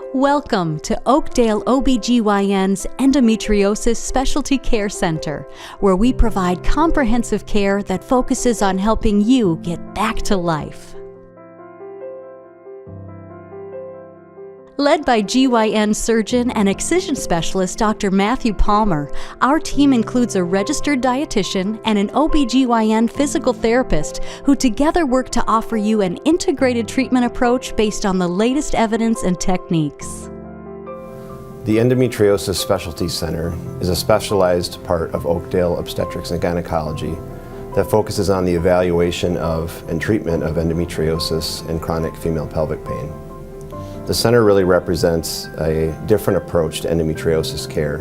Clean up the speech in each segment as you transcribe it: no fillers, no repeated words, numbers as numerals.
Welcome to Oakdale ObGyn's Endometriosis Specialty Care Center, where we provide comprehensive care that focuses on helping you get back to life. Led by GYN surgeon and excision specialist Dr. Matthew Palmer, our team includes a registered dietitian and an ObGyn physical therapist who together work to offer you an integrated treatment approach based on the latest evidence and techniques. The Endometriosis Specialty Center is a specialized part of Oakdale Obstetrics and Gynecology that focuses on the evaluation of and treatment of endometriosis and chronic female pelvic pain. The center really represents a different approach to endometriosis care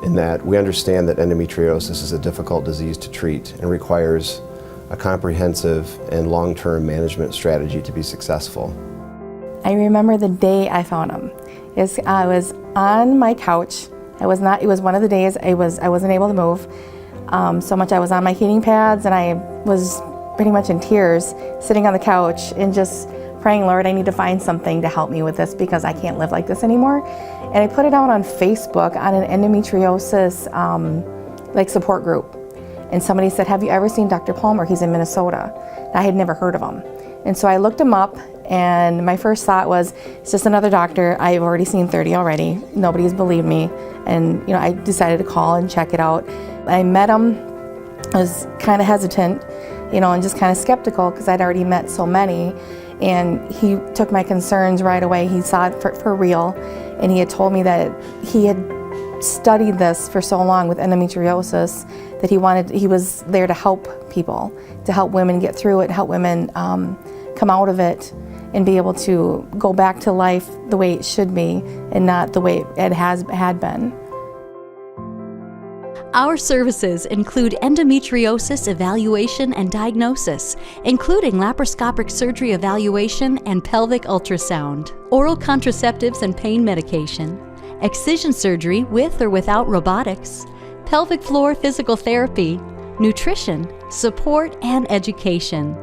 in that we understand that endometriosis is a difficult disease to treat and requires a comprehensive and long-term management strategy to be successful. I remember the day I found him. I was on my couch. It was one of the days I wasn't able to move so much. I was on my heating pads and I was pretty much in tears sitting on the couch and just praying, Lord, I need to find something to help me with this because I can't live like this anymore. And I put it out on Facebook on an endometriosis support group. And somebody said, have you ever seen Dr. Palmer? He's in Minnesota. And I had never heard of him. And so I looked him up and my first thought was, it's just another doctor. I've already seen 30 already. Nobody's believed me. And I decided to call and check it out. I met him. I was kind of hesitant, and just kind of skeptical because I'd already met so many. And he took my concerns right away. He saw it for real. And he had told me that he had studied this for so long with endometriosis that he was there to help people, to help women get through it, help women come out of it and be able to go back to life the way it should be and not the way it had been. Our services include endometriosis evaluation and diagnosis, including laparoscopic surgery evaluation and pelvic ultrasound, oral contraceptives and pain medication, excision surgery with or without robotics, pelvic floor physical therapy, nutrition, support, and education.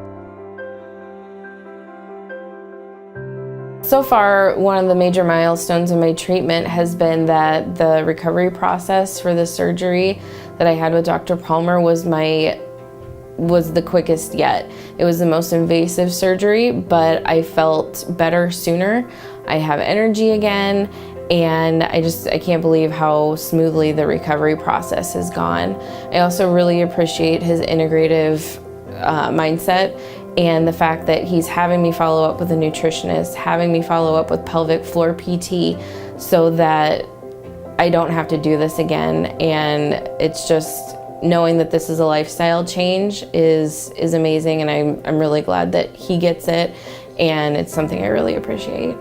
So far, one of the major milestones in my treatment has been that the recovery process for the surgery that I had with Dr. Palmer was the quickest yet. It was the most invasive surgery, but I felt better sooner. I have energy again, and I can't believe how smoothly the recovery process has gone. I also really appreciate his integrative mindset and the fact that he's having me follow up with a nutritionist, having me follow up with pelvic floor PT so that I don't have to do this again. And it's just knowing that this is a lifestyle change is amazing, and I'm really glad that he gets it, and it's something I really appreciate.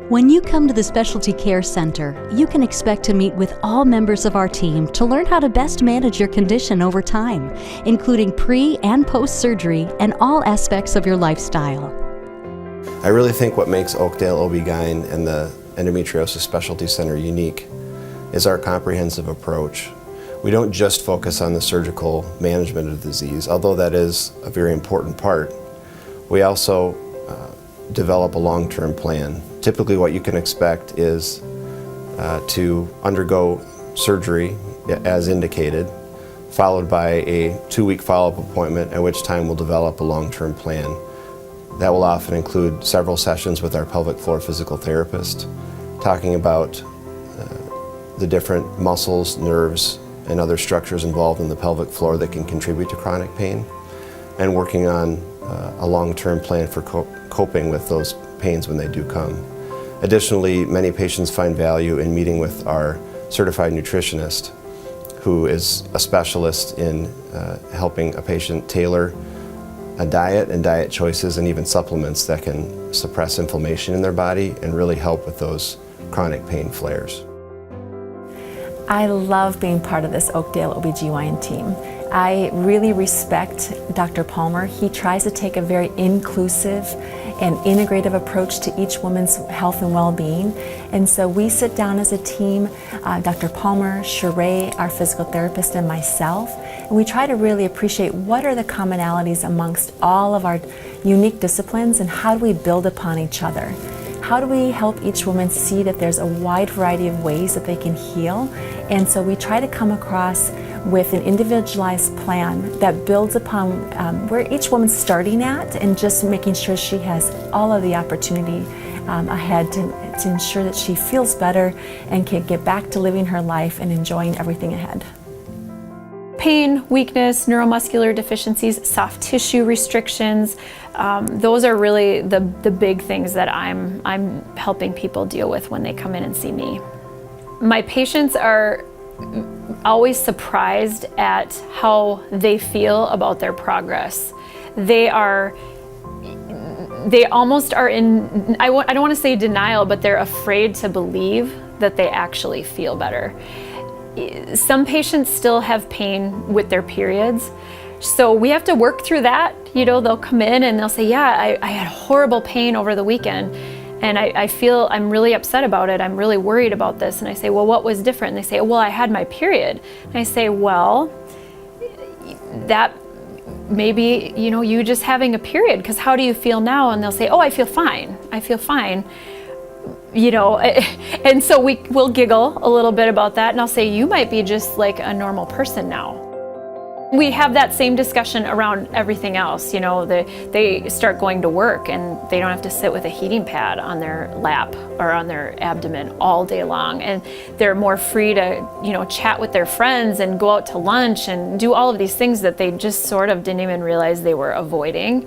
When you come to the Specialty Care Center, you can expect to meet with all members of our team to learn how to best manage your condition over time, including pre- and post-surgery and all aspects of your lifestyle. I really think what makes Oakdale ObGyn and the Endometriosis Specialty Center unique is our comprehensive approach. We don't just focus on the surgical management of the disease, although that is a very important part. We also develop a long-term plan. Typically what you can expect is to undergo surgery as indicated, followed by a 2-week follow-up appointment, at which time we'll develop a long-term plan. That will often include several sessions with our pelvic floor physical therapist, talking about the different muscles, nerves, and other structures involved in the pelvic floor that can contribute to chronic pain, and working on a long-term plan for coping with those pains when they do come. Additionally, many patients find value in meeting with our certified nutritionist, who is a specialist in helping a patient tailor a diet and diet choices and even supplements that can suppress inflammation in their body and really help with those chronic pain flares. I love being part of this Oakdale ObGyn team. I really respect Dr. Palmer. He tries to take a very inclusive and integrative approach to each woman's health and well-being. And so we sit down as a team, Dr. Palmer, Sheree, our physical therapist, and myself, and we try to really appreciate what are the commonalities amongst all of our unique disciplines and how do we build upon each other. how do we help each woman see that there's a wide variety of ways that they can heal? And so we try to come across with an individualized plan that builds upon where each woman's starting at, and just making sure she has all of the opportunity ahead to ensure that she feels better and can get back to living her life and enjoying everything ahead. Pain, weakness, neuromuscular deficiencies, soft tissue restrictions, those are really the big things that I'm helping people deal with when they come in and see me. My patients are always surprised at how they feel about their progress. They almost are in, I don't want to say denial, but they're afraid to believe that they actually feel better. Some patients still have pain with their periods, so we have to work through that. You know, they'll come in and they'll say, yeah, I had horrible pain over the weekend, and I feel I'm really upset about it. I'm really worried about this. And I say, well, what was different? And they say, well, I had my period. And I say, well, that maybe, you know, you just having a period, because how do you feel now? And they'll say, oh, I feel fine. I feel fine. You know, and so we'll giggle a little bit about that, and I'll say, you might be just like a normal person now. We have that same discussion around everything else. You know, they start going to work and they don't have to sit with a heating pad on their lap or on their abdomen all day long, and they're more free to, you know, chat with their friends and go out to lunch and do all of these things that they just sort of didn't even realize they were avoiding.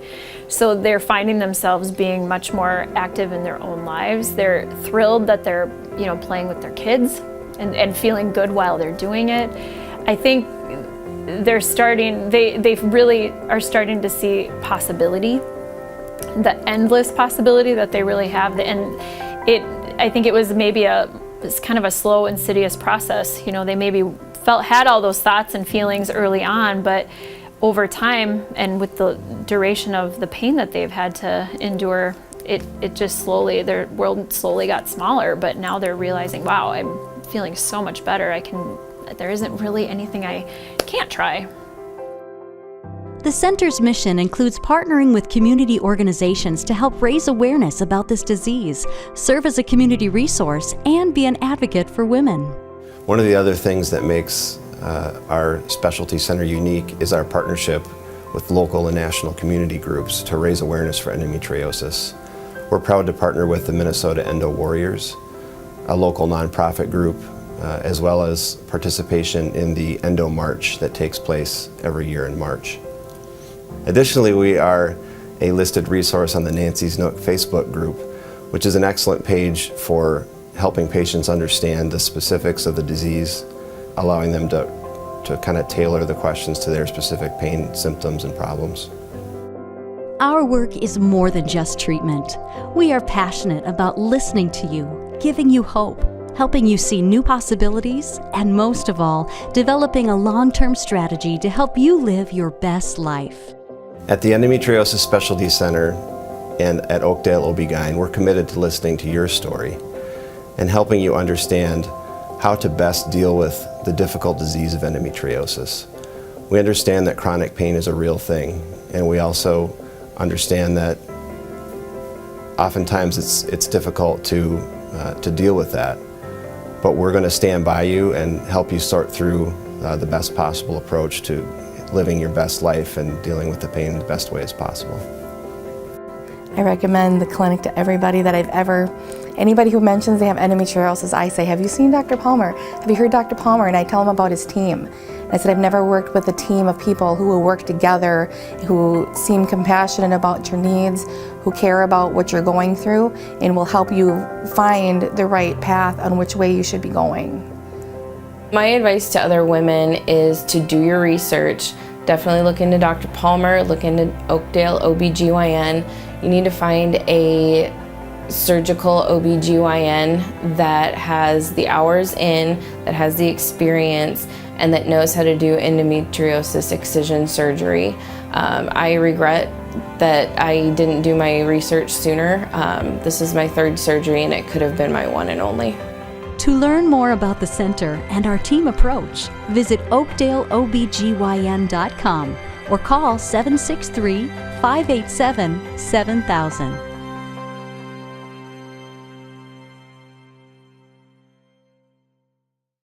So they're finding themselves being much more active in their own lives. They're thrilled that they're, you know, playing with their kids and feeling good while they're doing it. I think they're starting, they really are starting to see possibility, the endless possibility that they really have. And I think it was maybe it's kind of a slow, insidious process. You know, they maybe had all those thoughts and feelings early on, but over time and with the duration of the pain that they've had to endure, it just slowly, their world slowly got smaller, but now they're realizing, wow, I'm feeling so much better. There isn't really anything I can't try. The center's mission includes partnering with community organizations to help raise awareness about this disease, serve as a community resource, and be an advocate for women. One of the other things that makes our specialty center unique is our partnership with local and national community groups to raise awareness for endometriosis. We're proud to partner with the Minnesota Endo Warriors, a local nonprofit group, as well as participation in the Endo March that takes place every year in March. Additionally, we are a listed resource on the Nancy's Nook Facebook group, which is an excellent page for helping patients understand the specifics of the disease, allowing them to kind of tailor the questions to their specific pain, symptoms, and problems. Our work is more than just treatment. We are passionate about listening to you, giving you hope, helping you see new possibilities, and most of all, developing a long-term strategy to help you live your best life. At the Endometriosis Specialty Center and at Oakdale ObGyn, we're committed to listening to your story and helping you understand how to best deal with the difficult disease of endometriosis. We understand that chronic pain is a real thing, and we also understand that oftentimes it's difficult to deal with that. But we're going to stand by you and help you sort through the best possible approach to living your best life and dealing with the pain the best way as possible. I recommend the clinic to everybody that anybody who mentions they have endometriosis, I say, have you seen Dr. Palmer? Have you heard Dr. Palmer? And I tell them about his team. I said, I've never worked with a team of people who will work together, who seem compassionate about your needs, who care about what you're going through, and will help you find the right path on which way you should be going. My advice to other women is to do your research. Definitely look into Dr. Palmer, look into Oakdale ObGyn. You need to find a surgical ObGyn that has the hours in, that has the experience, and that knows how to do endometriosis excision surgery. I regret that I didn't do my research sooner. This is my third surgery and it could have been my one and only. To learn more about the center and our team approach, visit oakdaleobgyn.com or call 763-587-7000.